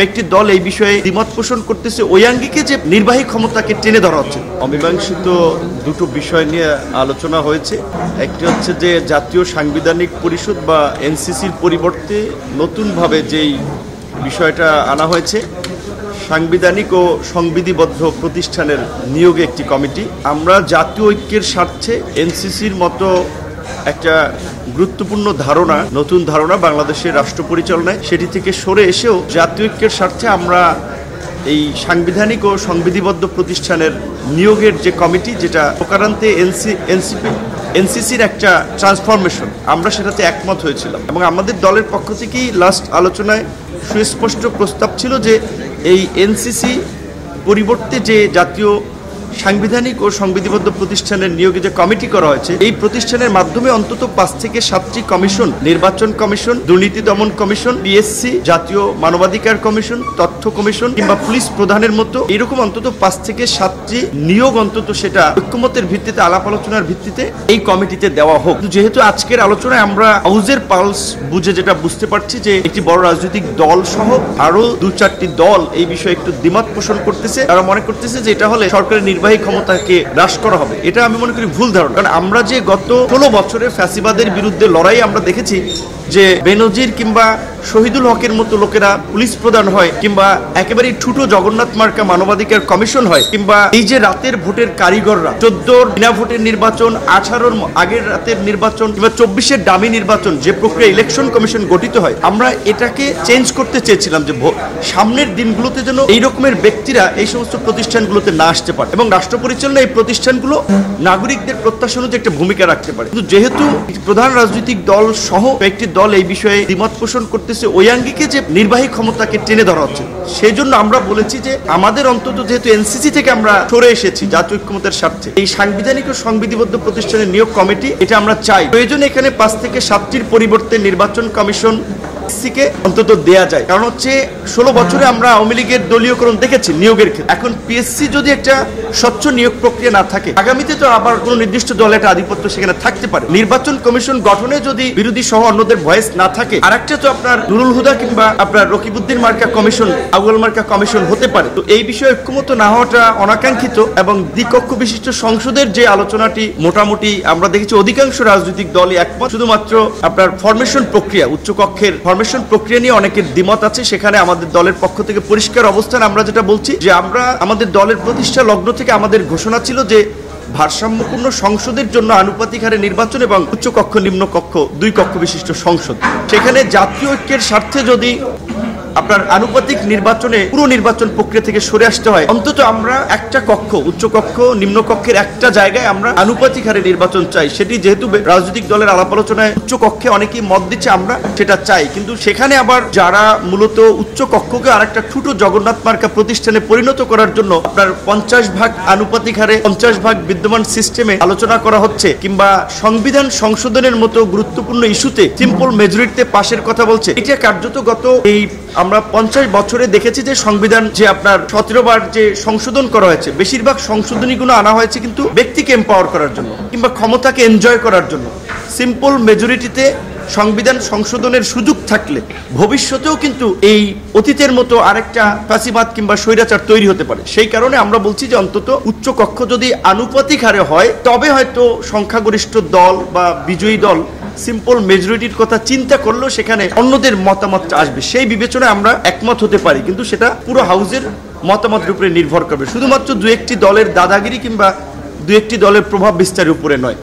একটি দল এই বিষয়ে দ্বিমত পোষণ করতেছে ওই আঙ্গিকে যে নির্বাহী ক্ষমতাকে টেনে ধরা হচ্ছে। অমীমাংসিত দুটো বিষয় নিয়ে আলোচনা হয়েছে। একটি হচ্ছে যে জাতীয় সাংবিধানিক পরিষদ বা এনসিসির পরিবর্তে নতুনভাবে যেই বিষয়টা আনা হয়েছে সাংবিধানিক ও সংবিধিবদ্ধ প্রতিষ্ঠানের নিয়োগে একটি কমিটি। আমরা জাতীয় ঐক্যের স্বার্থে এনসিসির মতো একটা গুরুত্বপূর্ণ ধারণা, নতুন ধারণা বাংলাদেশের রাষ্ট্র পরিচালনায়, সেটি থেকে সরে এসেও জাতীয় ঐক্যের স্বার্থে আমরা এই সাংবিধানিক ও সংবিধিবদ্ধ প্রতিষ্ঠানের নিয়োগের যে কমিটি, যেটা প্রকারান্তে এনসিসির একটা ট্রান্সফরমেশন, আমরা সেটাতে একমত হয়েছিলাম এবং আমাদের দলের পক্ষ থেকেই লাস্ট আলোচনায় সুস্পষ্ট প্রস্তাব ছিল যে এই এনসিসি পরিবর্তে যে জাতীয় সাংবিধানিক ও সংবিধিবদ্ধ প্রতিষ্ঠানের নিয়োগে যে কমিটি করা হয়েছে, এই প্রতিষ্ঠানের মাধ্যমে অন্তত 5 থেকে 7টি কমিশন, নির্বাচন কমিশন, দুর্নীতি দমন কমিশন, পিএসসি, জাতীয় মানবাধিকার কমিশন, তথ্য কমিশন কিংবা পুলিশ প্রধানের মতো এরকম অন্তত 5 থেকে 7টি নিয়োগ অন্তত সেটা ঐক্যমতের ভিত্তিতে, আলাপ আলোচনার ভিত্তিতে এই কমিটিতে দেওয়া হোক। যেহেতু আজকের আলোচনায় আমরা হাউজের পালস বুঝে যেটা বুঝতে পারছি যে একটি বড় রাজনৈতিক দল সহ আরো 2-4টি দল এই বিষয়ে একটু দ্বিমত পোষণ করতেছে। তারা মনে করতেছে যে এটা হলে সরকারের নির্বাহী ক্ষমতাকে হ্রাস করা হবে। এটা আমি মনে করি ভুল ধারণা। কারণ আমরা যে গত 16 বছরে ফ্যাসিবাদের বিরুদ্ধে লড়াই আমরা দেখেছি যে বেনজির কিংবা শহীদুল হকের মতো লোকেরা পুলিশ প্রধান হয়, কিংবা একেবারেই ঠুটো জগন্নাথ মার্কা মানবাধিকার কমিশন হয়, কিংবা এই যে রাতের ভোটের কারিগররা 14 বিনা ভোটের নির্বাচন, 18 আগের রাতের নির্বাচন কিংবা 24 ডামি নির্বাচন, যে প্রক্রিয়া ইলেকশন কমিশন গঠিত হয়, আমরা এটাকে চেঞ্জ করতে চেয়েছিলাম যে সামনের দিনগুলোতে যেন এই রকমের ব্যক্তিরা এই সমস্ত প্রতিষ্ঠানগুলোতে না আসতে পারে এবং রাষ্ট্র পরিচালনা এই প্রতিষ্ঠানগুলো নাগরিকদের প্রত্যাশা অনুযায়ী একটা ভূমিকা রাখতে পারে। কিন্তু যেহেতু প্রধান রাজনৈতিক দল সহ একটি দল এই বিষয়ে দ্বিমত পোষণ করতেছে ওই আঙ্গিকে যে নির্বাহী ক্ষমতাকে টেনে ধরা হচ্ছে, সেই জন্য আমরা বলেছি যে আমাদের অন্তত যেহেতু এনসিসি থেকে আমরা সরে এসেছি জাতীয় ঐক্যমতের স্বার্থে, এই সাংবিধানিক ও সংবিধিবদ্ধ প্রতিষ্ঠানের নিয়োগ কমিটি এটা আমরা চাই। প্রয়োজনে এখানে 5 থেকে 7টির পরিবর্তে নির্বাচন কমিশন কে অন্তত দেয়া যায়। কারণ হচ্ছে 16 বছরে আমরা আওয়ামী লীগের দলীয়করণ দেখেছি নিয়োগের ক্ষেত্রে। এখন পিএসসি যদি একটা স্বচ্ছ নিয়োগ প্রক্রিয়া না থাকে, আগামীতে তো আবার কোন নির্দিষ্ট দলের একটা আধিপত্য সেখানে থাকতে পারে। নির্বাচন কমিশন গঠনে যদি বিরোধী সহ অন্যদের ভয়েস না থাকে, আরেকটা তো আপনার নুরুল হুদা কিংবা আপনার রকিবউদ্দিন মার্কা কমিশন, আউয়াল মার্কা কমিশন হতে পারে। তো এই বিষয়ে ঐক্যমত না হওয়াটা অনাকাঙ্ক্ষিত এবং দ্বিকক্ষ বিশিষ্ট সংসদের যে আলোচনাটি মোটামুটি আমরা দেখেছি অধিকাংশ রাজনৈতিক দলই একমত। শুধুমাত্র আপনার ফরমেশন প্রক্রিয়া, উচ্চকক্ষের ফরমেশন প্রক্রিয়া নিয়ে অনেকের দ্বিমত আছে। সেখানে আমাদের দলের পক্ষ থেকে পরিষ্কার অবস্থান আমরা যেটা বলছি যে আমরা আমাদের দলের প্রতিষ্ঠা লগ্ন থেকে আমাদের ঘোষণা ছিল যে ভারসাম্যপূর্ণ সংসদের জন্য আনুপাতিক হারে নির্বাচন এবং উচ্চকক্ষ নিম্নকক্ষ 2 কক্ষ বিশিষ্ট সংসদ। সেখানে জাতীয় ঐক্যের স্বার্থে যদি আপনার আনুপাতিক নির্বাচনে পুরো নির্বাচন প্রক্রিয়া থেকে সরে আসতে হয়, অন্তত আমরা একটা কক্ষ, উচ্চকক্ষ নিম্নকক্ষের একটা জায়গায় আমরা আনুপাতিক হারে নির্বাচন চাই। সেটি যেহেতু রাজনৈতিক দলের আলাপ আলোচনায় উচ্চকক্ষে অনেকেই মত দিচ্ছে, আমরা সেটা চাই। কিন্তু সেখানে আবার যারা মূলত উচ্চকক্ষকে আরেকটা ঠুটো জগন্নাথ মার্কা প্রতিষ্ঠানে পরিণত করার জন্য আপনার 50 ভাগ আনুপাতিক হারে 50 ভাগ বিদ্যমান সিস্টেমে আলোচনা করা হচ্ছে, কিংবা সংবিধান সংশোধনের মতো গুরুত্বপূর্ণ ইস্যুতে সিম্পল মেজরিটিতে পাশের কথা বলছে, এটা কার্যত গত এই আমরা 50 বছরে দেখেছি যে সংবিধান যে আপনার 17 বার যে সংশোধন করা হয়েছে, বেশিরভাগ সংশোধনীগুলো আনা হয়েছে কিন্তু ব্যক্তিকে এম্পাওয়ার করার জন্য কিংবা ক্ষমতাকে এনজয় করার জন্য। সিম্পল মেজরিটিতে সংবিধান সংশোধনের সুযোগ থাকলে ভবিষ্যতেও কিন্তু এই অতীতের মতো আরেকটা ফ্যাসিবাদ কিংবা স্বৈরাচার তৈরি হতে পারে। সেই কারণে আমরা বলছি যে অন্তত উচ্চকক্ষ যদি আনুপাতিক হারে হয়, তবে হয়তো সংখ্যাগরিষ্ঠ দল বা বিজয়ী দল সিম্পল মেজরিটির কথা চিন্তা করলেও সেখানে অন্যদের মতামতটা আসবে, সেই বিবেচনায় আমরা একমত হতে পারি। কিন্তু সেটা পুরো হাউজের মতামতের উপরে নির্ভর করবে, শুধুমাত্র 2-1টি দলের দাদাগিরি কিংবা 2-1টি দলের প্রভাব বিস্তারের উপরে নয়।